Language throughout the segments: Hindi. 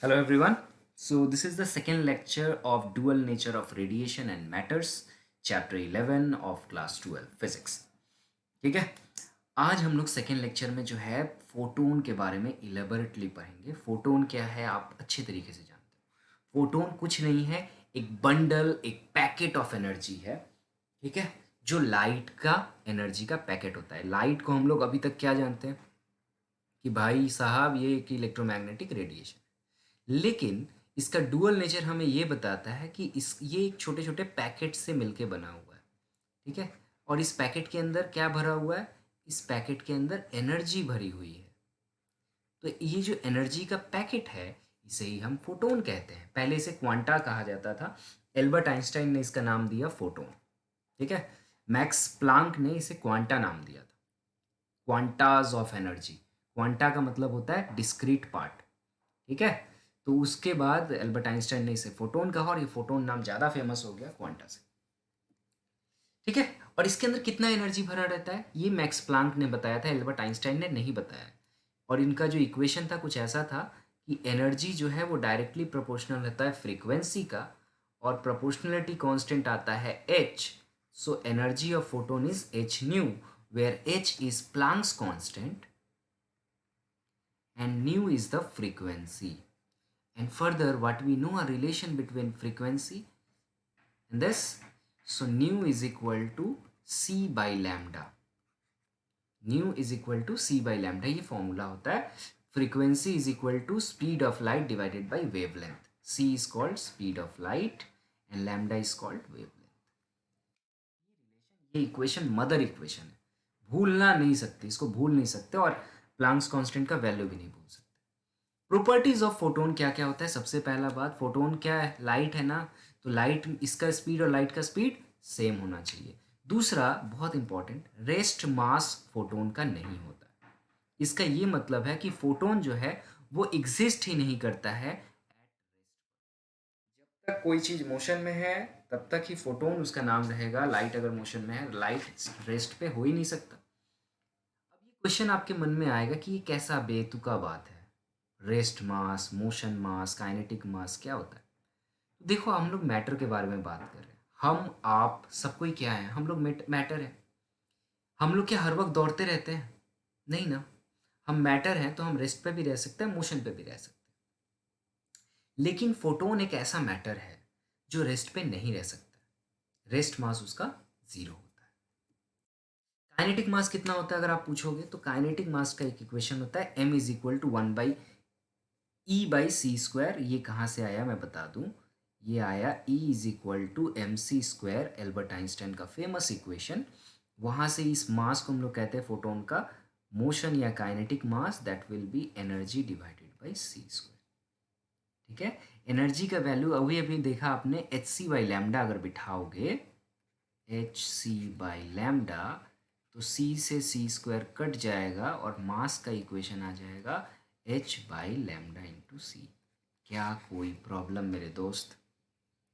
Hello everyone. So this is the second lecture of dual nature of radiation and matters, chapter 11 of class 12 physics. ठीक है, आज हम लोग सेकेंड लेक्चर में जो है फोटोन के बारे में इलेबोरेटली पढ़ेंगे। फोटोन क्या है आप अच्छे तरीके से जानते हो। फोटोन कुछ नहीं है, एक बंडल, एक पैकेट ऑफ एनर्जी है। ठीक है, जो लाइट का एनर्जी का पैकेट होता है। लाइट को हम लोग अभी तक क्या जानते हैं कि भाई साहब ये एक इलेक्ट्रोमैग्नेटिक रेडिएशन, लेकिन इसका डुअल नेचर हमें ये बताता है कि ये एक छोटे छोटे पैकेट से मिलके बना हुआ है। ठीक है, और इस पैकेट के अंदर क्या भरा हुआ है? इस पैकेट के अंदर एनर्जी भरी हुई है। तो ये जो एनर्जी का पैकेट है, इसे ही हम फोटोन कहते हैं। पहले इसे क्वांटा कहा जाता था। एल्बर्ट आइंस्टाइन ने इसका नाम दिया फोटोन। ठीक है, मैक्स प्लांक ने इसे क्वांटा नाम दिया था, क्वांटाज ऑफ एनर्जी। क्वांटा का मतलब होता है डिस्क्रीट पार्ट। ठीक है, तो उसके बाद एल्बर्ट आइंस्टाइन ने इसे फोटोन कहा और ये फोटोन नाम ज़्यादा फेमस हो गया क्वांटा से। ठीक है, और इसके अंदर कितना एनर्जी भरा रहता है ये मैक्स प्लांक ने बताया था, एल्बर्ट आइंस्टाइन ने नहीं बताया। और इनका जो इक्वेशन था कुछ ऐसा था कि एनर्जी जो है वो डायरेक्टली प्रोपोर्शनल रहता है फ्रीक्वेंसी का, और प्रोपोर्शनलिटी कांस्टेंट आता है H. So energy of photon is H nu, where H is Planck's constant and nu is the frequency. And further, what we know a relation between frequency and this, so nu is equal to c by lambda. Nu is equal to c by lambda, ये फॉर्मूला होता है। frequency is equal to speed of light divided by wavelength. c is called speed of light and lambda is called wavelength. ये इक्वेशन मदर इक्वेशन है, भूलना नहीं सकते, इसको भूल नहीं सकते, और प्लांक्स कांस्टेंट का वैल्यू भी नहीं भूल सकते। प्रॉपर्टीज ऑफ फोटोन क्या क्या होता है? सबसे पहला बात, फोटोन क्या है? लाइट है ना, तो लाइट इसका स्पीड और लाइट का स्पीड सेम होना चाहिए। दूसरा बहुत इंपॉर्टेंट, रेस्ट मास फोटोन का नहीं होता। इसका ये मतलब है कि फोटोन जो है वो एग्जिस्ट ही नहीं करता है। जब तक कोई चीज मोशन में है तब तक ही फोटोन उसका नाम रहेगा। लाइट अगर मोशन में है, लाइट रेस्ट पे हो ही नहीं सकता। अब ये क्वेश्चन आपके मन में आएगा कि ये कैसा बेतुका बात है, रेस्ट मास, मोशन मास, काइनेटिक मास क्या होता है? तो देखो, हम लोग मैटर के बारे में बात कर रहे हैं। हम आप सब कोई क्या है? हम लोग मैटर है। हम लोग क्या हर वक्त दौड़ते रहते हैं? नहीं ना। हम मैटर हैं तो हम रेस्ट पे भी रह सकते हैं, मोशन पे भी रह सकते हैं। लेकिन फोटोन एक ऐसा मैटर है जो रेस्ट पे नहीं रह सकता। रेस्ट मास उसका जीरो होता है। काइनेटिक मास कितना होता है अगर आप पूछोगे, तो काइनेटिक मास का एक इक्वेशन होता है m is equal to 1/E/c²। ये कहाँ से आया मैं बता दूं, ये आया E is equal to mc², Albert Einstein का फेमस इक्वेशन। वहाँ से इस मास को हम लोग कहते हैं फोटोन का मोशन या kinetic mass, that will be energy divided by c²। ठीक है, एनर्जी का वैल्यू अभी अभी देखा आपने, एच सी बाई लैम्डा अगर बिठाओगे, एच सी बाई लैम्डा, तो c से c² कट जाएगा और मास का इक्वेशन आ जाएगा h बाई लैम्डा इंटू सी। क्या कोई प्रॉब्लम मेरे दोस्त?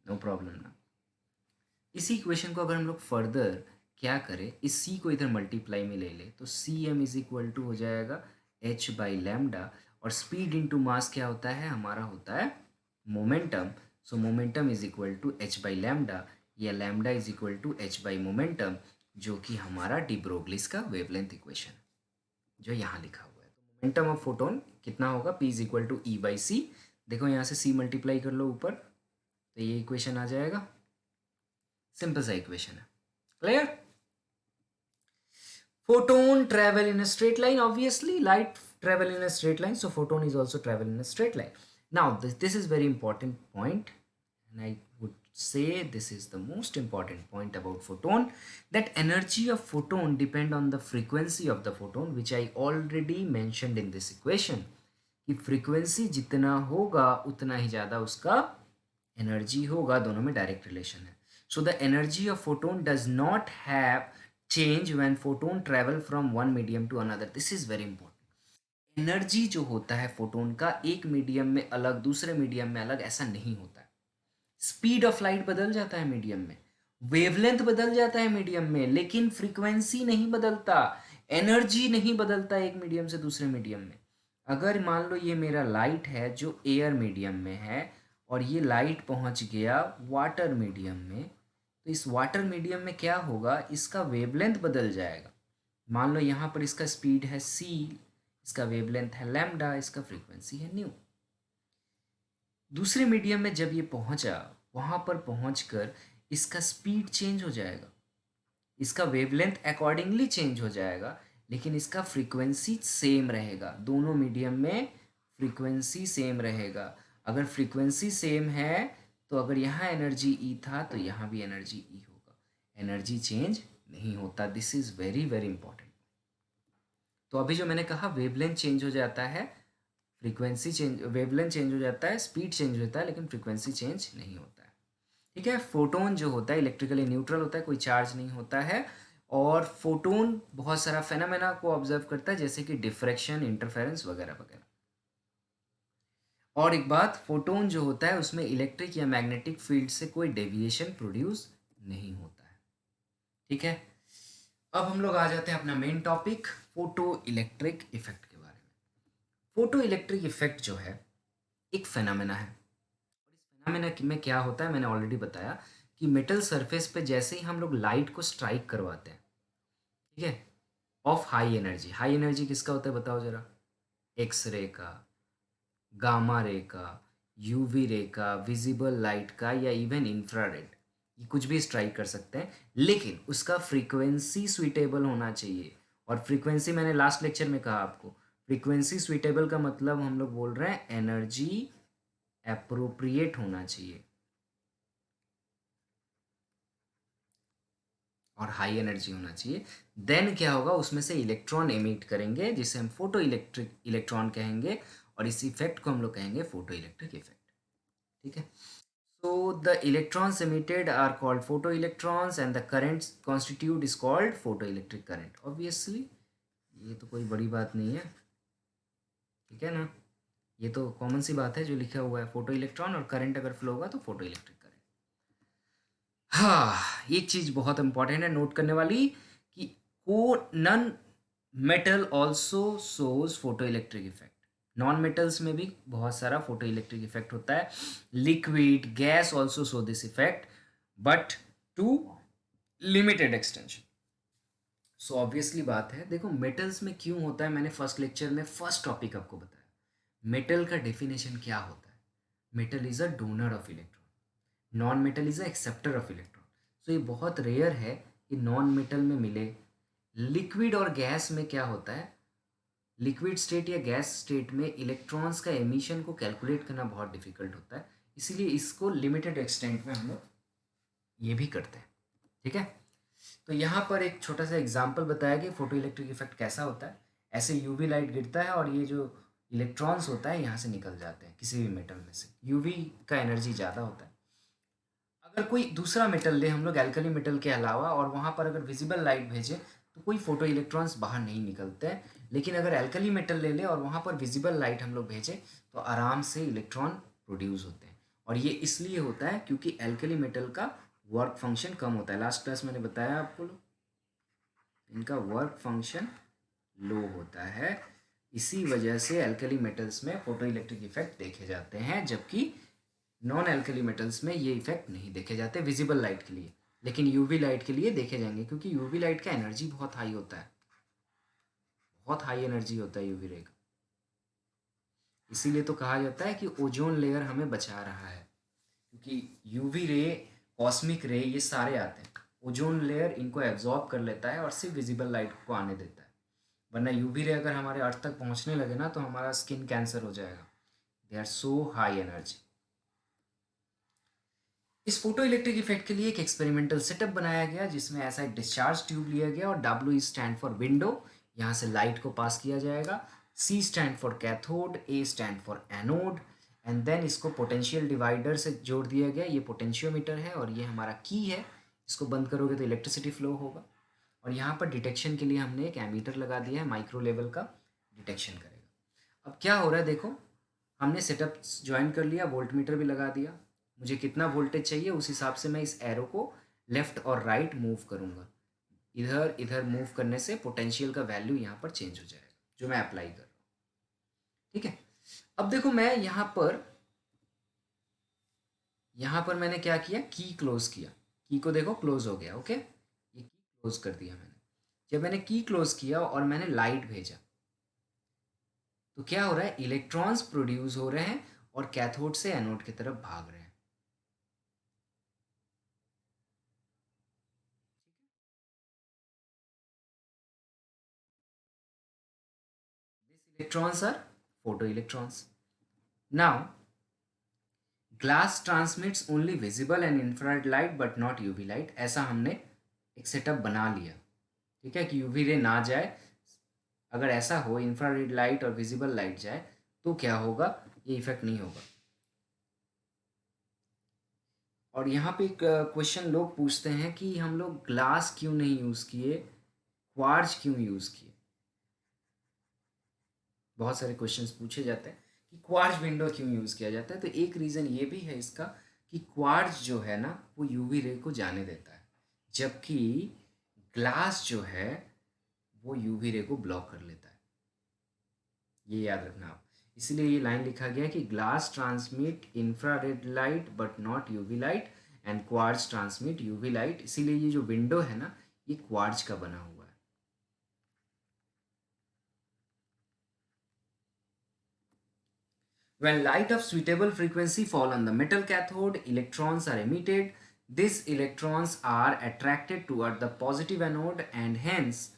नो प्रॉब्लम ना। इसी इक्वेशन को अगर हम लोग फर्दर क्या करें, इस c को इधर मल्टीप्लाई में ले ले, तो C M is equal to हो जाएगा h बाई लैम्डा, और स्पीड इंटू मास क्या होता है हमारा? होता है momentum. So momentum is equal to h by lambda, या lambda is equal to h by momentum, जो कि हमारा डी ब्रोगलीस का वेवलेंथ इक्वेशन जो यहाँ लिखा हुआ है। तो मोमेंटम ऑफ फोटोन कितना होगा? p is equal to E by C. देखो यहाँ से c मल्टीप्लाई कर लो ऊपर, तो ये इक्वेशन आ जाएगा। सिंपल सा इक्वेशन है, clear? Photon travel in a straight line. Obviously, light travel in a straight line, so photon is also travel in a straight line. Now, this is very important point, and I would say this is the most important point about photon, that energy of photon depend on the frequency of the photon, which I already mentioned in this equation. कि फ्रीक्वेंसी जितना होगा उतना ही ज़्यादा उसका एनर्जी होगा, दोनों में डायरेक्ट रिलेशन है। So the energy of photon does not have change when photon travel from one medium to another. This is very important. Energy जो होता है फोटोन का, एक मीडियम में अलग, दूसरे मीडियम में अलग, ऐसा नहीं होता है। स्पीड ऑफ लाइट बदल जाता है मीडियम में, वेवलेंथ बदल जाता है मीडियम में, लेकिन फ्रीक्वेंसी नहीं बदलता, एनर्जी नहीं बदलता एक मीडियम से दूसरे मीडियम में। अगर मान लो ये मेरा लाइट है जो एयर मीडियम में है और ये लाइट पहुंच गया वाटर मीडियम में, तो इस वाटर मीडियम में क्या होगा, इसका वेवलेंथ बदल जाएगा। मान लो यहाँ पर इसका स्पीड है c, इसका वेवलेंथ है लैम्डा, इसका फ्रीक्वेंसी है न्यू। दूसरे मीडियम में जब ये पहुंचा, वहां पर पहुंचकर इसका स्पीड चेंज हो जाएगा, इसका वेवलेंथ अकॉर्डिंगली चेंज हो जाएगा, लेकिन इसका फ्रीक्वेंसी सेम रहेगा। दोनों मीडियम में फ्रीक्वेंसी सेम रहेगा। अगर फ्रीक्वेंसी सेम है तो अगर यहाँ एनर्जी ई था तो यहाँ भी एनर्जी ई होगा, एनर्जी चेंज नहीं होता। This is very very important. तो अभी जो मैंने कहा वेवलेंथ चेंज हो जाता है, फ्रीक्वेंसी चेंज, वेवलेंथ चेंज हो जाता है, स्पीड चेंज होता है, लेकिन फ्रीक्वेंसी चेंज नहीं होता है। ठीक है। फोटोन जो होता है इलेक्ट्रिकली न्यूट्रल होता है, कोई चार्ज नहीं होता है, और फोटोन बहुत सारा फेनोमेना को ऑब्जर्व करता है, जैसे कि डिफ्रैक्शन, इंटरफेरेंस वगैरह वगैरह। और एक बात, फोटोन जो होता है उसमें इलेक्ट्रिक या मैग्नेटिक फील्ड से कोई डेविएशन प्रोड्यूस नहीं होता है। ठीक है। अब हम लोग आ जाते हैं अपना main topic, photo electric effect के बारे में। फोटो इलेक्ट्रिक इफेक्ट जो है एक फेनोमेना है, और इस फेनोमेना में क्या होता है मैंने ऑलरेडी बताया कि मेटल सरफेस पे जैसे ही हम लोग लाइट को स्ट्राइक करवाते हैं, ठीक है, of high energy, high energy किसका होता है बताओ जरा, एक्स रे का, गामा रे का, यूवी रे का, विजिबल लाइट का, या इवन इंफ्रारेड, ये कुछ भी स्ट्राइक कर सकते हैं, लेकिन उसका फ्रीक्वेंसी स्वीटेबल होना चाहिए। और फ्रीक्वेंसी मैंने लास्ट लेक्चर में कहा आपको, फ्रीक्वेंसी स्वीटेबल का मतलब हम लोग बोल रहे हैं एनर्जी एप्रोप्रिएट होना चाहिए और हाई एनर्जी होना चाहिए। देन क्या होगा, उसमें से इलेक्ट्रॉन एमिट करेंगे जिसे हम फोटो इलेक्ट्रिक इलेक्ट्रॉन कहेंगे, और इस इफेक्ट को हम लोग कहेंगे फोटो इलेक्ट्रिक इफेक्ट। ठीक है। So the electrons emitted are called photoelectrons and the currents constitute is called photoelectric current. Obviously ये तो कोई बड़ी बात नहीं है, ठीक है ना, ये तो कॉमन सी बात है जो लिखा हुआ है, फोटो इलेक्ट्रॉन और करंट अगर फ्लो होगा तो फोटो इलेक्ट्रिक करंट। हाँ, एक चीज बहुत इंपॉर्टेंट है नोट करने वाली कि को non metal also shows photo electric effect. Non metals में भी बहुत सारा फोटो इलेक्ट्रिक इफेक्ट होता है। Liquid gas also show this effect but to limited extension. So obviously बात है, देखो मेटल्स में क्यों होता है, मैंने फर्स्ट लेक्चर में फर्स्ट टॉपिक आपको बताया। मेटल का डेफिनेशन क्या होता है, metal is a donor of electron, non metal is a acceptor of electron. सो ये बहुत रेयर है कि नॉन मेटल में मिले। लिक्विड और गैस में क्या होता है, लिक्विड स्टेट या गैस स्टेट में इलेक्ट्रॉन्स का एमिशन को कैलकुलेट करना बहुत डिफिकल्ट होता है, इसीलिए इसको लिमिटेड एक्सटेंट में हम लोग ये भी करते हैं। ठीक है। तो यहाँ पर एक छोटा सा एग्जाम्पल बताया कि फोटो इलेक्ट्रिक इफेक्ट कैसा होता है। ऐसे यूवी लाइट गिरता है और ये जो इलेक्ट्रॉन्स होता है यहाँ से निकल जाते हैं किसी भी मेटल में से, यूवी का एनर्जी ज़्यादा होता है। अगर कोई दूसरा मेटल ले हम लोग एल्कली मेटल के अलावा, और वहाँ पर अगर विजिबल लाइट भेजें तो कोई फोटो इलेक्ट्रॉन्स बाहर नहीं निकलते हैं, लेकिन अगर एल्कली मेटल ले ले और वहाँ पर विजिबल लाइट हम लोग भेजें तो आराम से इलेक्ट्रॉन प्रोड्यूस होते हैं। और ये इसलिए होता है क्योंकि एल्कली मेटल का वर्क फंक्शन कम होता है। लास्ट क्लास मैंने बताया आपको, इनका वर्क फंक्शन लो होता है, इसी वजह से एल्कली मेटल्स में फोटो इलेक्ट्रिक इफेक्ट देखे जाते हैं, जबकि नॉन एल्कली मेटल्स में ये इफेक्ट नहीं देखे जाते विजिबल लाइट के लिए, लेकिन यूवी लाइट के लिए देखे जाएंगे क्योंकि यूवी लाइट का एनर्जी बहुत हाई होता है, बहुत हाई एनर्जी होता है यूवी रे का। इसीलिए तो कहा जाता है कि ओजोन लेयर हमें बचा रहा है, क्योंकि यूवी रे, कॉस्मिक रे, ये सारे आते हैं, ओजोन लेयर इनको एब्जॉर्ब कर लेता है और सिर्फ विजिबल लाइट को आने देता है। वरना यूवी रे अगर हमारे अर्थ तक पहुंचने लगे ना तो हमारा स्किन कैंसर हो जाएगा। They are so high energy. इस फोटो इलेक्ट्रिक इफेक्ट के लिए एक एक्सपेरिमेंटल सेटअप बनाया गया जिसमें ऐसा एक डिस्चार्ज ट्यूब लिया गया और W स्टैंड फॉर विंडो, यहाँ से लाइट को पास किया जाएगा, C stand for cathode, A stand for anode, and then इसको पोटेंशियल डिवाइडर से जोड़ दिया गया। ये पोटेंशियोमीटर है और ये हमारा की है, इसको बंद करोगे तो इलेक्ट्रिसिटी फ्लो होगा। और यहाँ पर डिटेक्शन के लिए हमने एक एमीटर लगा दिया है, माइक्रो लेवल का डिटेक्शन करेगा। अब क्या हो रहा है देखो, हमने सेटअप ज्वाइन कर लिया, वोल्ट मीटर भी लगा दिया, मुझे कितना वोल्टेज चाहिए उस हिसाब से मैं इस एरो को लेफ्ट और राइट मूव करूँगा। इधर इधर मूव करने से पोटेंशियल का वैल्यू यहाँ पर चेंज हो जाएगा जो मैं अप्लाई कर रहा हूँ। ठीक है। अब देखो मैं यहाँ पर मैंने क्या किया, की क्लोज किया, की को देखो क्लोज हो गया, ओके, ये की क्लोज कर दिया मैंने। जब मैंने की क्लोज किया और मैंने लाइट भेजा तो क्या हो रहा है, इलेक्ट्रॉन्स प्रोड्यूस हो रहे हैं और कैथोड से एनोड की तरफ भाग रहे हैं। This electrons are photo electrons. Now glass transmits only visible and infrared light but not UV light. ऐसा हमने एक सेटअप बना लिया, ठीक है, कि यूवी रे ना जाए। अगर ऐसा हो, इंफ्रारेड लाइट और विजिबल लाइट जाए तो क्या होगा, ये इफेक्ट नहीं होगा। और यहाँ पे एक क्वेश्चन लोग पूछते हैं कि हम लोग ग्लास क्यों नहीं यूज़ किए, क्वार्ट्ज क्यों यूज़ किए। बहुत सारे क्वेश्चंस पूछे जाते हैं कि क्वार्ट्ज विंडो क्यों यूज़ किया जाता है। तो एक रीज़न ये भी है इसका कि क्वार्ट्ज जो है ना वो यूवी रे को जाने देता है, जबकि ग्लास जो है वो यूवी रे को ब्लॉक कर लेता है। ये याद रखना आप। इसीलिए ये लाइन लिखा गया है कि glass transmit infrared light but not UV light and quartz transmit UV light. इसीलिए ये जो विंडो है ना ये क्वार्ट्ज का बना हुआ है। When light of suitable frequency fall on the metal cathode, electrons are emitted. These electrons are attracted toward the positive anode and hence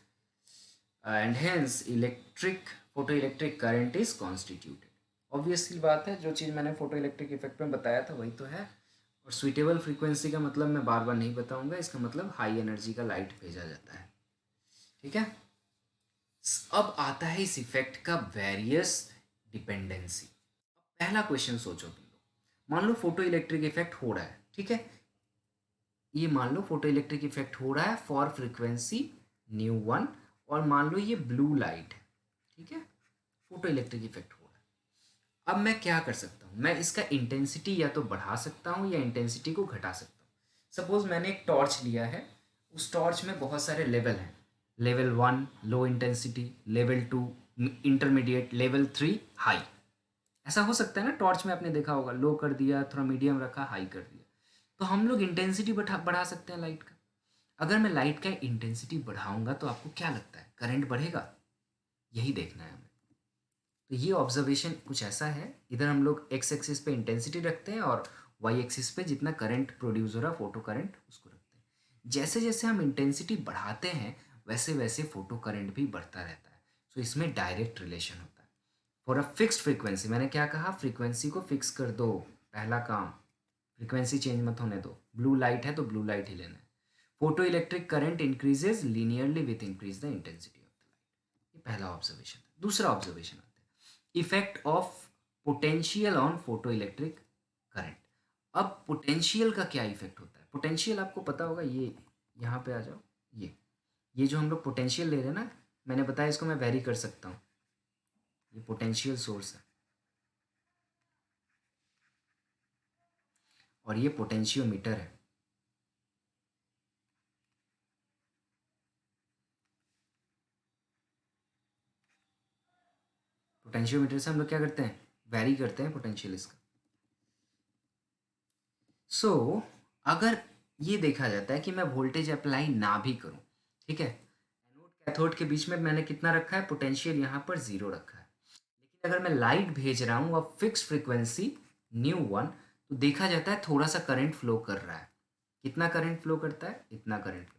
electric photoelectric current is constituted. Obviously बात है, जो चीज़ मैंने फोटो इलेक्ट्रिक इफेक्ट में बताया था वही तो है। और सुइटेबल फ्रीक्वेंसी का मतलब मैं बार बार नहीं बताऊंगा, इसका मतलब हाई एनर्जी का लाइट भेजा जाता है, ठीक है। अब आता है इस इफेक्ट का वेरियस डिपेंडेंसी। पहला क्वेश्चन सोचो तुम लोग, मान लो फोटो इलेक्ट्रिक इफेक्ट हो रहा है, ठीक है, ये मान लो फोटो इलेक्ट्रिक इफेक्ट हो रहा है फॉर फ्रीक्वेंसी न्यू वन, और मान लो ये ब्लू लाइट है, ठीक है, फोटो इलेक्ट्रिक इफेक्ट हो रहा है। अब मैं क्या कर सकता हूँ, मैं इसका इंटेंसिटी या तो बढ़ा सकता हूँ या इंटेंसिटी को घटा सकता हूँ। सपोज मैंने एक टॉर्च लिया है, उस टॉर्च में बहुत सारे लेवल हैं, level one low intensity, level two intermediate, level three high. ऐसा हो सकता है ना, टॉर्च में आपने देखा होगा, लो कर दिया, थोड़ा मीडियम रखा, हाई कर दिया। तो हम लोग इंटेंसिटी बढ़ा सकते हैं लाइट का। अगर मैं लाइट का इंटेंसिटी बढ़ाऊंगा तो आपको क्या लगता है, करंट बढ़ेगा? यही देखना है हमें। तो ये ऑब्जर्वेशन कुछ ऐसा है, इधर हम लोग एक्स एक्सिस पे इंटेंसिटी रखते हैं और वाई एक्सिस पे जितना करंट प्रोड्यूस हो रहा है फोटो करंट उसको रखते हैं। जैसे जैसे हम इंटेंसिटी बढ़ाते हैं वैसे वैसे फोटो करंट भी बढ़ता रहता है। सो इसमें डायरेक्ट रिलेशन होता है। फॉर अ फिक्स्ड फ्रीक्वेंसी, मैंने क्या कहा, फ्रीक्वेंसी को फिक्स कर दो, पहला काम, फ्रीक्वेंसी चेंज मत होने दो। ब्लू लाइट है तो ब्लू लाइट ही लेना है। Photo electric current increases linearly with increase the intensity of the light. ये पहला ऑब्जर्वेशन। दूसरा ऑब्जर्वेशन आता है effect of potential on photoelectric current. अब पोटेंशियल का क्या इफेक्ट होता है, पोटेंशियल आपको पता होगा, ये यहाँ पे आ जाओ, ये जो हम लोग पोटेंशियल ले रहे हैं ना, मैंने बताया इसको मैं वेरी कर सकता हूँ, ये पोटेंशियल सोर्स है और ये पोटेंशियोमीटर है। पोटेंशियोमीटर से हम लोग क्या करते हैं, वैरी करते हैं पोटेंशियल इसका। सो अगर ये देखा जाता है कि मैं वोल्टेज अप्लाई ना भी करूं, ठीक है, एनोड कैथोड के बीच में मैंने कितना रखा है, पोटेंशियल यहाँ पर जीरो रखा है, लेकिन अगर मैं लाइट भेज रहा हूँ अब फिक्स फ्रीक्वेंसी न्यू वन, तो देखा जाता है थोड़ा सा करंट फ्लो कर रहा है। कितना करंट फ्लो करता है, इतना करंट।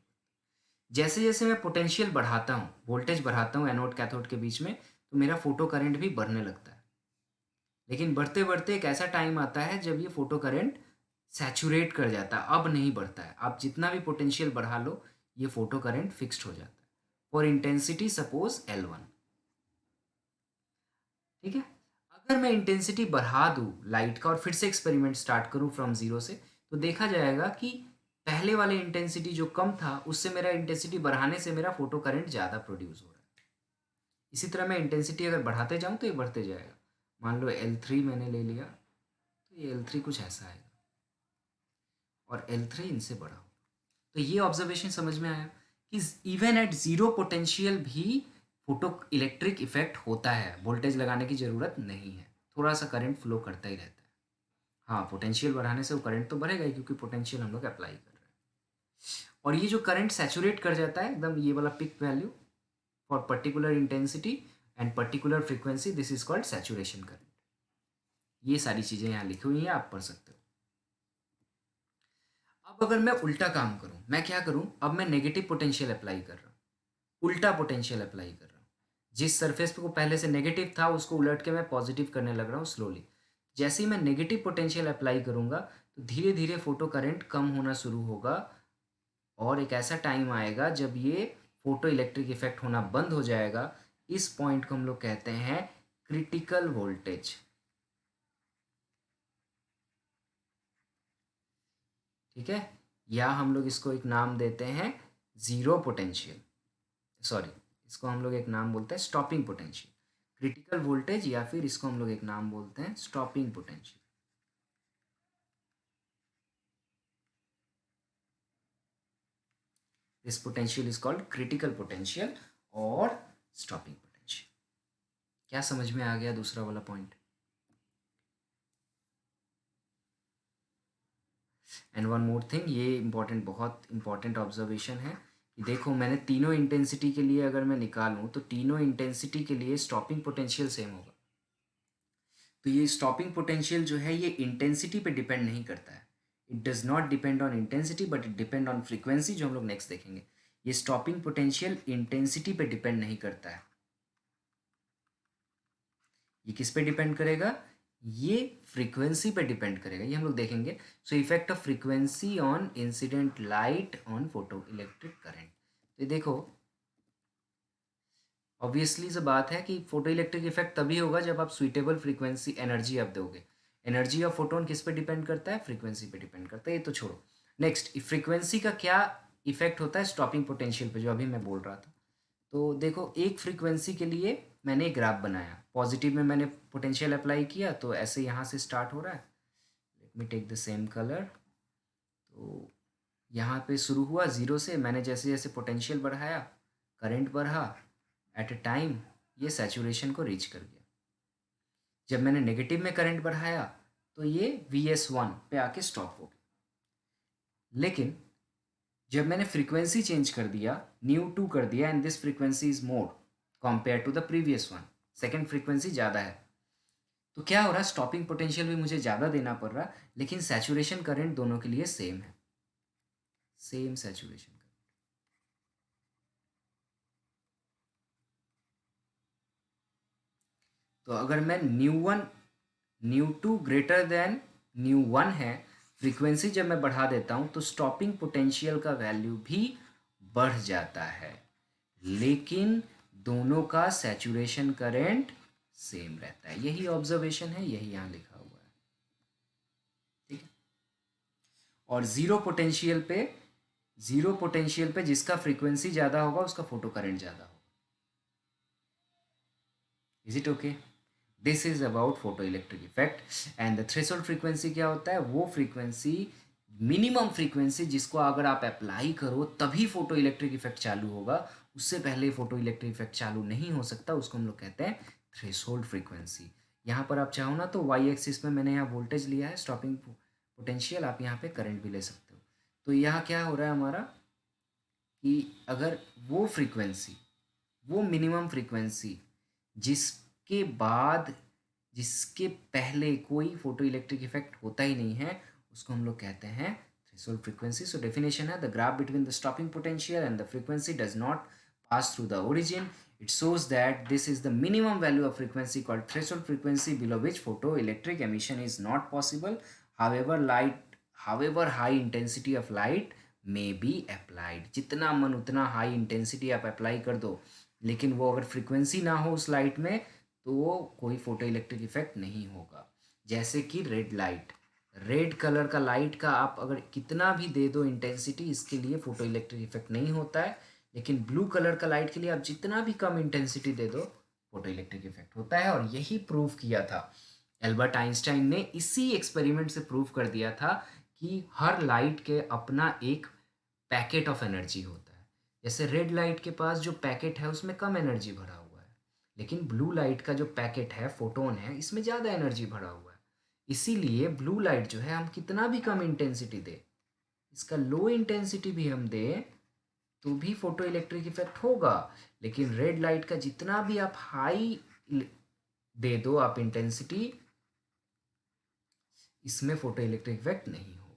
जैसे जैसे मैं पोटेंशियल बढ़ाता हूँ, वोल्टेज बढ़ाता हूँ एनोड कैथोड के बीच में, तो मेरा फोटो करंट भी बढ़ने लगता है। लेकिन बढ़ते बढ़ते एक ऐसा टाइम आता है जब ये फोटो करंट सैचुरेट कर जाता है, अब नहीं बढ़ता है। आप जितना भी पोटेंशियल बढ़ा लो ये फोटो करंट फिक्स्ड हो जाता है फॉर इंटेंसिटी सपोज L1, ठीक है। अगर मैं इंटेंसिटी बढ़ा दूँ लाइट का और फिर से एक्सपेरिमेंट स्टार्ट करूँ फ्रॉम ज़ीरो से, तो देखा जाएगा कि पहले वाले इंटेंसिटी जो कम था उससे मेरा इंटेंसिटी बढ़ाने से मेरा फोटो करंट ज़्यादा प्रोड्यूस हो रहा है। इसी तरह मैं इंटेंसिटी अगर बढ़ाते जाऊँ तो ये बढ़ते जाएगा। मान लो L3 मैंने ले लिया, तो ये L3 कुछ ऐसा आएगा और L3 इनसे बड़ा हो। तो ये ऑब्जर्वेशन समझ में आया कि इवन एट ज़ीरो पोटेंशियल भी फोटो इलेक्ट्रिक इफेक्ट होता है, वोल्टेज लगाने की ज़रूरत नहीं है, थोड़ा सा करंट फ्लो करता ही रहता है। हाँ, पोटेंशियल बढ़ाने से वो करंट तो बढ़ेगा ही, क्योंकि पोटेंशियल हम लोग अप्लाई कर रहे हैं। और ये जो करंट सैचुरेट कर जाता है एकदम, ये वाला peak value for particular intensity and particular frequency, this is called saturation current. ये सारी चीज़ें यहाँ लिखी हुई हैं, आप पढ़ सकते हो। अब अगर मैं उल्टा काम करूँ, मैं क्या करूँ, अब मैं नेगेटिव पोटेंशियल अप्लाई कर रहा हूँ, उल्टा पोटेंशियल अप्लाई कर रहा हूँ। जिस सरफेस पे को पहले से नेगेटिव था उसको उलट के मैं पॉजिटिव करने लग रहा हूँ स्लोली। जैसे ही मैं नेगेटिव पोटेंशियल अप्लाई करूँगा तो धीरे धीरे फोटो करंट कम होना शुरू होगा, और एक ऐसा टाइम आएगा जब ये फोटो इलेक्ट्रिक इफेक्ट होना बंद हो जाएगा। इस पॉइंट को हम लोग कहते हैं क्रिटिकल वोल्टेज। ठीक है, या हम लोग इसको एक नाम देते हैं ज़ीरो पोटेंशियल, सॉरी, इसको हम लोग एक नाम बोलते हैं स्टॉपिंग पोटेंशियल। क्रिटिकल वोल्टेज, या फिर इसको हम लोग एक नाम बोलते हैं stopping potential. This potential is called critical potential और स्टॉपिंग पोटेंशियल। क्या समझ में आ गया दूसरा वाला point? And one more thing, ये इंपॉर्टेंट, बहुत इंपॉर्टेंट ऑब्जर्वेशन है कि देखो मैंने तीनों इंटेंसिटी के लिए अगर मैं निकालूं तो तीनों इंटेंसिटी के लिए स्टॉपिंग पोटेंशियल सेम होगा। तो ये स्टॉपिंग पोटेंशियल जो है ये इंटेंसिटी पे डिपेंड नहीं करता है। It does not depend on intensity but it depend on frequency, जो हम लोग नेक्स्ट देखेंगे। ये स्टॉपिंग पोटेंशियल इंटेंसिटी पे डिपेंड नहीं करता है। ये किस पे डिपेंड करेगा? ये फ्रीक्वेंसी पे डिपेंड करेगा, ये हम लोग देखेंगे। So effect of frequency on incident light on photoelectric current. तो ये देखो, ऑब्वियसली से बात है कि फोटो इलेक्ट्रिक इफेक्ट तभी होगा जब आप सुइटेबल फ्रीक्वेंसी एनर्जी आप दोगे। एनर्जी ऑफ फोटोन किस पे डिपेंड करता है? फ्रीक्वेंसी पे डिपेंड करता है। ये तो छोड़ो, नेक्स्ट फ्रीक्वेंसी का क्या इफेक्ट होता है स्टॉपिंग पोटेंशियल पे, जो अभी मैं बोल रहा था। तो देखो, एक फ्रीक्वेंसी के लिए मैंने एक ग्राफ बनाया, पॉजिटिव में मैंने पोटेंशियल अप्लाई किया तो ऐसे यहाँ से स्टार्ट हो रहा है। Let me take the same colour. तो यहाँ पे शुरू हुआ ज़ीरो से, मैंने जैसे जैसे पोटेंशियल बढ़ाया करंट बढ़ा, एट अ टाइम ये सैचुरेशन को रीच कर गया। जब मैंने नेगेटिव में करंट बढ़ाया तो ये VS1 पे आके स्टॉप हो गया। लेकिन जब मैंने फ्रीक्वेंसी चेंज कर दिया, ν2 कर दिया, and this frequency is more compare to the previous one, second frequency ज़्यादा है, तो क्या हो रहा है? स्टॉपिंग पोटेंशियल भी मुझे ज़्यादा देना पड़ रहा, लेकिन सैचुरेशन करंट दोनों के लिए सेम है, सेम सैचुरेशन। तो अगर मैं ν2 ग्रेटर देन ν1 है, फ्रीक्वेंसी जब मैं बढ़ा देता हूँ तो स्टॉपिंग पोटेंशियल का वैल्यू भी बढ़ जाता है, लेकिन दोनों का सैचुरेशन करंट सेम रहता है। यही ऑब्जर्वेशन है, यही यहाँ लिखा हुआ है। ठीक है, और ज़ीरो पोटेंशियल पे जिसका फ्रीक्वेंसी ज़्यादा होगा उसका फोटो करंट ज़्यादा होगा। Is it okay? This is about photo electric effect. And the threshold frequency क्या होता है? वो फ्रीक्वेंसी, मिनिमम फ्रीक्वेंसी जिसको अगर आप अप्लाई करो तभी फोटो इलेक्ट्रिक इफेक्ट चालू होगा, उससे पहले फोटो इलेक्ट्रिक इफेक्ट चालू नहीं हो सकता, उसको हम लोग कहते हैं थ्रेशोल्ड फ्रीक्वेंसी। यहाँ पर आप चाहो ना तो वाई एक्सिस में मैंने यहाँ वोल्टेज लिया है, स्टॉपिंग पोटेंशियल, आप यहाँ पे करंट भी ले सकते हो। तो यहाँ क्या हो रहा है हमारा कि अगर वो फ्रीक्वेंसी, वो मिनिमम फ्रीक्वेंसी जिसके बाद, जिसके पहले कोई फोटो इलेक्ट्रिक इफेक्ट होता ही नहीं है, उसको हम लोग कहते हैं थ्रेशोल्ड फ्रीक्वेंसी। सो डेफिनेशन है, the graph between the stopping potential and the frequency does not pass through the origin. It shows that this is the minimum value of frequency called threshold frequency below which photoelectric emission is not possible. However high intensity of light may be applied. जितना मन उतना हाई इंटेंसिटी आप अप्लाई कर दो, लेकिन वो अगर फ्रीक्वेंसी ना हो उस लाइट में तो कोई फोटो इलेक्ट्रिक इफेक्ट नहीं होगा। जैसे कि रेड लाइट, रेड कलर का लाइट का आप अगर कितना भी दे दो इंटेंसिटी, इसके लिए फोटो इलेक्ट्रिक इफेक्ट नहीं होता है, लेकिन ब्लू कलर का लाइट के लिए आप जितना भी कम इंटेंसिटी दे दो फोटो इलेक्ट्रिक इफेक्ट होता है। और यही प्रूव किया था एल्बर्ट आइंस्टाइन ने, इसी एक्सपेरिमेंट से प्रूव कर दिया था कि हर लाइट के अपना एक पैकेट ऑफ एनर्जी होता है। जैसे रेड लाइट के पास जो पैकेट है उसमें कम एनर्जी भरा हुआ है, लेकिन ब्लू लाइट का जो पैकेट है, फोटोन है, इसमें ज़्यादा एनर्जी भरा हुआ है। इसीलिए ब्लू लाइट जो है हम कितना भी कम इंटेंसिटी दे, इसका लो इंटेंसिटी भी हम दें तो भी फोटो इलेक्ट्रिक इफेक्ट होगा। लेकिन रेड लाइट का जितना भी आप हाई दे दो आप इंटेंसिटी, इसमें फोटो इलेक्ट्रिक इफेक्ट नहीं होगा।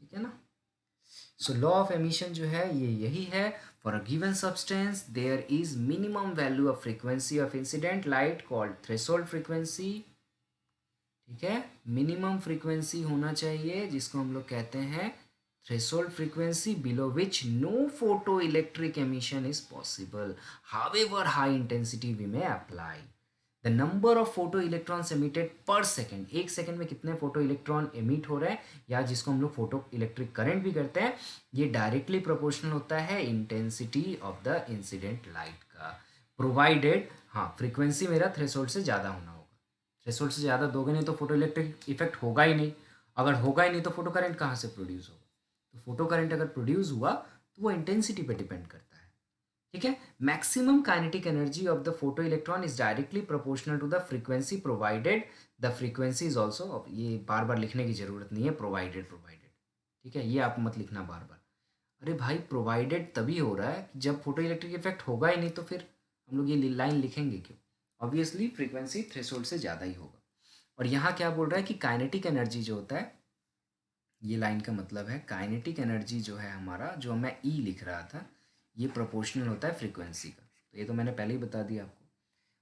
ठीक है ना। सो लॉ ऑफ एमिशन जो है ये यही है, for a given substance there is minimum value of frequency of incident light called threshold frequency. ठीक है, मिनिमम फ्रीक्वेंसी होना चाहिए जिसको हम लोग कहते हैं threshold frequency, below which no photoelectric emission is possible, however high intensity we में apply. The number of photoelectrons emitted per second, एक सेकेंड में कितने फोटो इलेक्ट्रॉन एमिट हो रहे हैं, या जिसको हम लोग फोटो इलेक्ट्रिक करंट भी करते हैं, ये डायरेक्टली प्रोपोर्शनल होता है intensity of the incident light का, प्रोवाइडेड, हाँ, फ्रीक्वेंसी मेरा थ्रेशोल्ड से ज़्यादा होना होगा। थ्रेशोल्ड से ज़्यादा दोगे नहीं तो फोटो इलेक्ट्रिक इफेक्ट होगा ही नहीं। अगर होगा ही नहीं तो फोटो करंट कहाँ से प्रोड्यूस होगा। तो फोटो करंट अगर प्रोड्यूस हुआ तो वो इंटेंसिटी पे डिपेंड करता है। ठीक है, maximum kinetic energy of the photo electron is directly proportional to the frequency provided, the frequency is also, ये बार बार लिखने की जरूरत नहीं है, प्रोवाइडेड प्रोवाइडेड। ठीक है, ये आप मत लिखना बार बार। अरे भाई, प्रोवाइडेड तभी हो रहा है जब फोटो इलेक्ट्रिक इफेक्ट होगा ही नहीं, तो फिर हम लोग ये लाइन लिखेंगे क्यों। ऑब्वियसली फ्रीक्वेंसी थ्रेशोल्ड से ज़्यादा ही होगा। और यहाँ क्या बोल रहा है कि काइनेटिक एनर्जी जो होता है, ये लाइन का मतलब है काइनेटिक एनर्जी जो है हमारा, जो मैं ई लिख रहा था, ये प्रोपोर्शनल होता है फ्रीक्वेंसी का। तो ये तो मैंने पहले ही बता दिया आपको।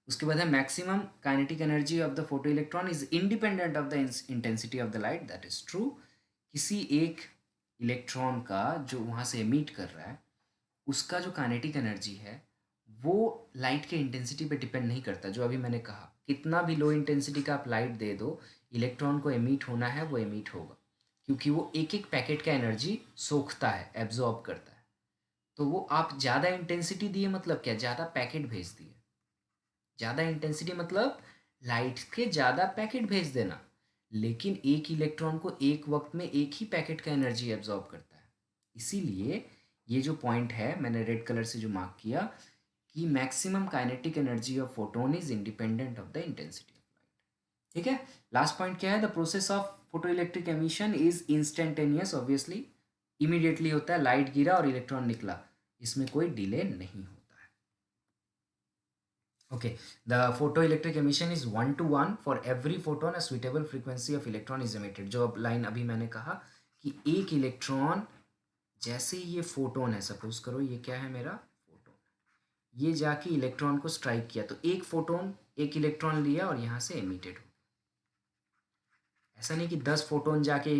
उसके बाद है maximum kinetic energy of the photo electron is independent of the intensity of the light, that is true. किसी एक इलेक्ट्रॉन का जो वहाँ से एमिट कर रहा है, उसका जो काइनेटिक एनर्जी है वो लाइट के इंटेंसिटी पे डिपेंड नहीं करता। जो अभी मैंने कहा, कितना भी लो इंटेंसिटी का आप लाइट दे दो, इलेक्ट्रॉन को एमिट होना है, वो एमिट होगा, क्योंकि वो एक एक पैकेट का एनर्जी सोखता है, एब्जॉर्ब करता है। तो वो आप ज़्यादा इंटेंसिटी दिए मतलब क्या, ज़्यादा पैकेट भेज दिए। ज़्यादा इंटेंसिटी मतलब लाइट के ज़्यादा पैकेट भेज देना, लेकिन एक इलेक्ट्रॉन को एक वक्त में एक ही पैकेट का एनर्जी एब्जॉर्ब करता है। इसीलिए ये जो पॉइंट है मैंने रेड कलर से जो मार्क किया कि maximum kinetic energy of photon is independent of the intensity of light. ठीक है, लास्ट पॉइंट क्या है, the process of photo electric emission is instantaneous, obviously immediately होता है, लाइट गिरा और इलेक्ट्रॉन निकला, इसमें कोई डिले नहीं होता है। Okay, the photo electric emission is 1:1 for every photon, a suitable frequency of electron is emitted. जो अब लाइन अभी मैंने कहा कि एक इलेक्ट्रॉन, जैसे ये फोटोन है, सपोज करो ये क्या है मेरा फोटोन, ये जाके इलेक्ट्रॉन को स्ट्राइक किया, तो एक फोटोन एक इलेक्ट्रॉन लिया और यहाँ से एमिटेड हो। ऐसा नहीं कि 10 फोटोन जाके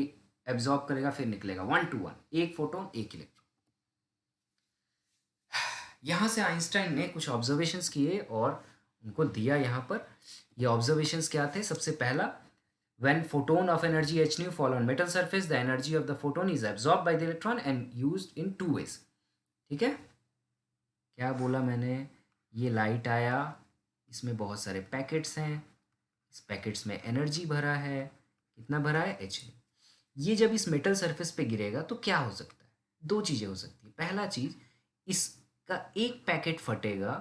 एब्जॉर्ब करेगा फिर निकलेगा, 1:1, एक फोटोन एक इलेक्ट्रॉन। यहाँ से आइंस्टाइन ने कुछ ऑब्जर्वेशंस किए और उनको दिया यहाँ पर। ये ऑब्जर्वेशंस क्या थे, सबसे पहला, when photon of energy h nu fall on metal surface, the energy of the photon is absorbed by the electron and used in two ways। ठीक है, क्या बोला मैंने, ये लाइट आया, इसमें बहुत सारे पैकेट्स हैं, इस पैकेट्स में एनर्जी भरा है, कितना भरा है, एच न्यू। ये जब इस मेटल सरफेस पे गिरेगा तो क्या हो सकता है, दो चीज़ें हो सकती है। पहला चीज़, इसका एक पैकेट फटेगा,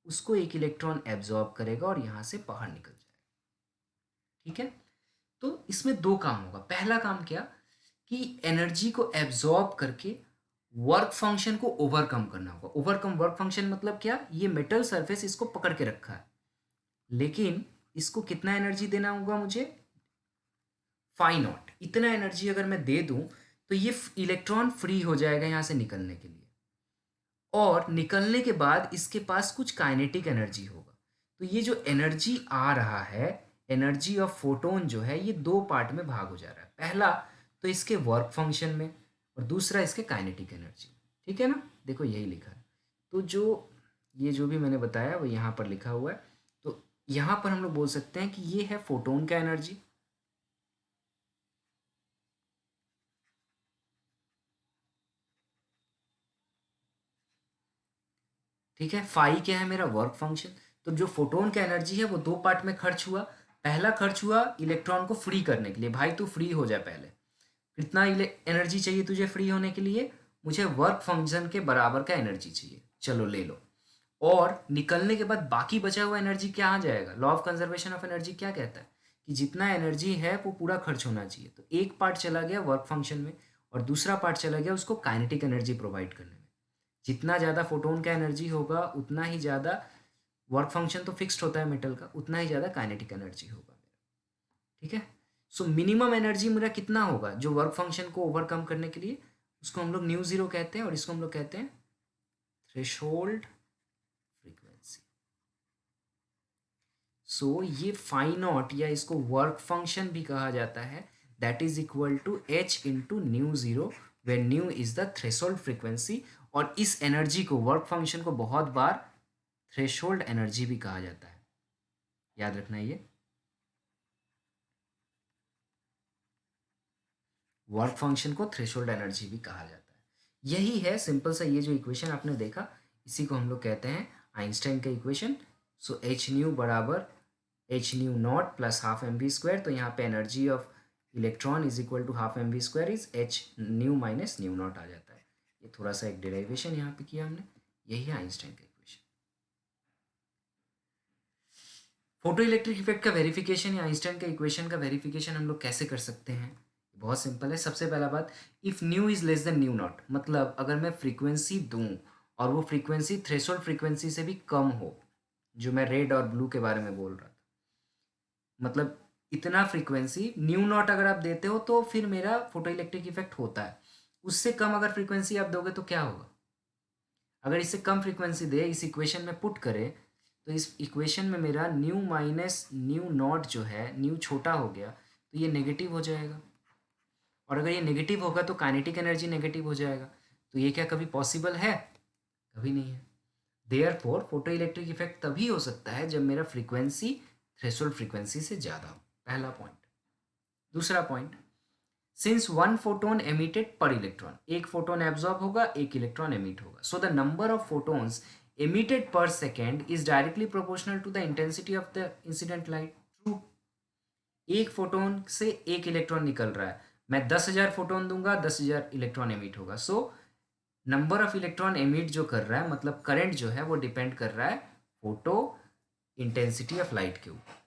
उसको एक इलेक्ट्रॉन एब्जॉर्ब करेगा और यहाँ से बाहर निकल जाएगा। ठीक है, तो इसमें दो काम होगा। पहला काम क्या, कि एनर्जी को एब्जॉर्ब करके वर्क फंक्शन को ओवरकम करना होगा। ओवरकम वर्क फंक्शन मतलब क्या, ये मेटल सरफेस इसको पकड़ के रखा है, लेकिन इसको कितना एनर्जी देना होगा मुझे, फाई नॉट, इतना एनर्जी अगर मैं दे दूं तो ये इलेक्ट्रॉन फ्री हो जाएगा यहाँ से निकलने के लिए, और निकलने के बाद इसके पास कुछ काइनेटिक एनर्जी होगा। तो ये जो एनर्जी आ रहा है, एनर्जी ऑफ फोटोन जो है, ये दो पार्ट में भाग हो जा रहा है। पहला तो इसके वर्क फंक्शन में, और दूसरा इसके काइनेटिक एनर्जी। ठीक है ना, देखो यही लिखा है। तो जो ये जो भी मैंने बताया वो यहाँ पर लिखा हुआ है। तो यहाँ पर हम लोग बोल सकते हैं कि ये है फोटोन का एनर्जी, ठीक है। फाई क्या है, मेरा वर्क फंक्शन। तो जो फोटोन का एनर्जी है वो दो पार्ट में खर्च हुआ। पहला खर्च हुआ इलेक्ट्रॉन को फ्री करने के लिए, भाई तू फ्री हो जाए पहले। कितना एनर्जी चाहिए तुझे फ्री होने के लिए, मुझे वर्क फंक्शन के बराबर का एनर्जी चाहिए, चलो ले लो। और निकलने के बाद बाकी बचा हुआ एनर्जी कहाँ जाएगा? Law of conservation of energy क्या कहता है कि जितना एनर्जी है वो पूरा खर्च होना चाहिए। तो एक पार्ट चला गया वर्क फंक्शन में और दूसरा पार्ट चला गया उसको काइनेटिक एनर्जी प्रोवाइड करने में। जितना ज़्यादा फोटोन का एनर्जी होगा उतना ही ज़्यादा, वर्क फंक्शन तो फिक्स्ड होता है मेटल का, उतना ही ज़्यादा काइनेटिक एनर्जी होगा। ठीक है, सो मिनिमम एनर्जी मेरा कितना होगा जो वर्क फंक्शन को ओवरकम करने के लिए, उसको हम लोग न्यू ज़ीरो कहते हैं और इसको हम लोग कहते हैं थ्रेशोल्ड फ्रीक्वेंसी। सो ये फाई नॉट या इसको वर्क फंक्शन भी कहा जाता है, that is equal to H into nu zero, where nu is the threshold frequency. और इस एनर्जी को, वर्क फंक्शन को बहुत बार थ्रेशोल्ड एनर्जी भी कहा जाता है, याद रखना ये। वर्क फंक्शन को थ्रेशोल्ड एनर्जी भी कहा जाता है। यही है सिंपल सा, ये जो इक्वेशन आपने देखा इसी को हम लोग कहते हैं आइंस्टाइन का इक्वेशन। सो एच न्यू बराबर H nu naught plus half M V square, तो यहाँ पे energy of electron is equal to half M V square is H nu minus nu naught आ जाता है। ये थोड़ा सा एक डेरिवेशन यहाँ पे किया हमने, यही है आइंस्टाइन का इक्वेशन। फोटो इलेक्ट्रिक इफेक्ट का वेरिफिकेशन या आइंस्टाइन का इक्वेशन का वेरिफिकेशन हम लोग कैसे कर सकते हैं? बहुत सिंपल है। सबसे पहला बात, if new is less than new not, मतलब अगर मैं फ्रीक्वेंसी दूं और वो फ्रीक्वेंसी थ्रेशोल्ड फ्रीक्वेंसी से भी कम हो, जो मैं रेड और ब्लू के बारे में बोल रहा था, मतलब इतना फ्रीक्वेंसी न्यू नॉट अगर आप देते हो तो फिर मेरा फोटो इलेक्ट्रिक इफेक्ट होता है। उससे कम अगर फ्रीक्वेंसी आप दोगे तो क्या होगा? अगर इससे कम फ्रीक्वेंसी दे, इस इक्वेशन में पुट करें, तो इस इक्वेशन में मेरा न्यू माइनस न्यू नॉट जो है, न्यू छोटा हो गया तो ये नेगेटिव हो जाएगा। और अगर ये नेगेटिव होगा तो काइनेटिक एनर्जी नेगेटिव हो जाएगा। तो ये क्या कभी पॉसिबल है? कभी नहीं है। देयरफॉर फोटो इलेक्ट्रिक इफेक्ट तभी हो सकता है जब मेरा फ्रीक्वेंसी थ्रेशोल्ड फ्रीक्वेंसी से ज़्यादा हो, पहला पॉइंट। दूसरा point, since one photon emitted पर इलेक्ट्रॉन, एक फोटोन एब्जॉर्ब होगा, एक इलेक्ट्रॉन एमिट होगा, so the number of photons emitted per second is directly proportional to the intensity of the incident light. True. एक फोटोन से एक इलेक्ट्रॉन निकल रहा है, मैं 10,000 फोटोन दूंगा, 10,000 इलेक्ट्रॉन एमिट होगा। So number of electron emit जो कर रहा है, मतलब करंट जो है वो डिपेंड कर रहा है फोटो इंटेंसिटी ऑफ लाइट के ऊपर।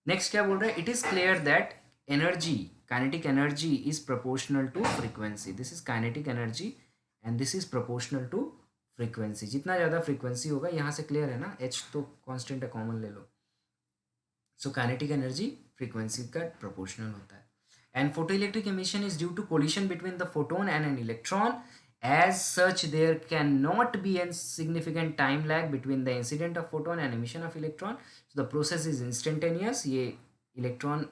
नेक्स्ट क्या बोल रहा है, it is clear that energy, kinetic energy is proportional to frequency. This is kinetic energy and this is proportional to frequency. जितना ज़्यादा फ्रीक्वेंसी होगा, यहाँ से क्लियर है ना, एच तो कांस्टेंट है, कॉमन ले लो। सो काइनेटिक एनर्जी फ्रीक्वेंसी का प्रोपोर्शनल होता है। And photo electric emission is due to collision between the photon and an electron. As such, there cannot be a significant time lag between the incident of photon and emission of electron. So the process is instantaneous. ये इलेक्ट्रॉन,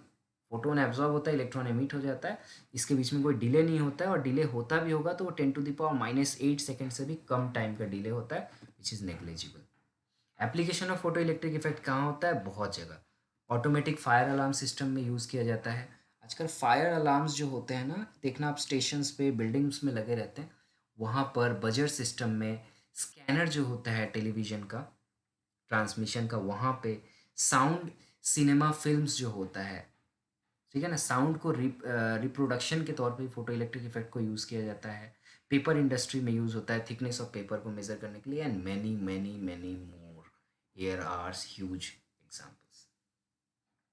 फोटोन एब्जॉर्ब होता है, इलेक्ट्रॉन एमिट हो जाता है, इसके बीच में कोई डिले नहीं होता है। और डिले होता भी होगा तो वो 10⁻⁻8 सेकेंड से भी कम टाइम का डिले होता है, which is negligible. Application of photo electric effect कहाँ होता है? बहुत जगह। ऑटोमेटिक फायर अलार्म सिस्टम में यूज़ किया जाता है। आजकल फायर अलार्म्स जो होते हैं ना, देखना आप स्टेशंस पे, बिल्डिंग्स में लगे रहते हैं, वहाँ पर बजर सिस्टम में, स्कैनर जो होता है टेलीविज़न का, ट्रांसमिशन का, वहाँ पे साउंड, सिनेमा फिल्म्स जो होता है, ठीक है ना, साउंड को रिप्रोडक्शन के तौर पे फोटो इलेक्ट्रिक इफेक्ट को यूज़ किया जाता है। पेपर इंडस्ट्री में यूज़ होता है थिकनेस ऑफ पेपर को मेज़र करने के लिए, and many many many more, here are huge examples.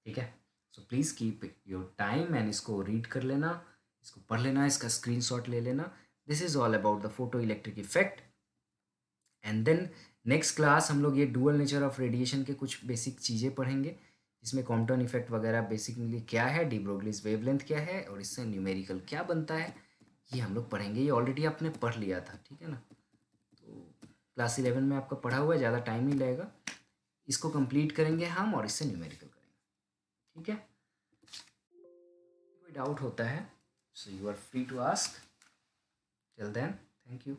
ठीक है, so please keep your time and इसको रीड कर लेना, इसको पढ़ लेना, इसका स्क्रीनशॉट ले लेना। This is all about the photo electric effect. And then next class हम लोग ये डुअल नेचर ऑफ रेडिएशन के कुछ बेसिक चीज़ें पढ़ेंगे, जिसमें कॉम्पटन इफेक्ट वगैरह बेसिकली क्या है, डी ब्रोगलीज वेवलेंथ क्या है, और इससे न्यूमेरिकल क्या बनता है, ये हम लोग पढ़ेंगे। ये ऑलरेडी आपने पढ़ लिया था, ठीक है ना, तो क्लास 11 में आपका पढ़ा हुआ है, ज़्यादा टाइम नहीं लगेगा। इसको कंप्लीट करेंगे हम और इससे न्यूमेरिकल करेंगे, ठीक है। कोई डाउट होता है, so you are free to ask. Till then, thank you.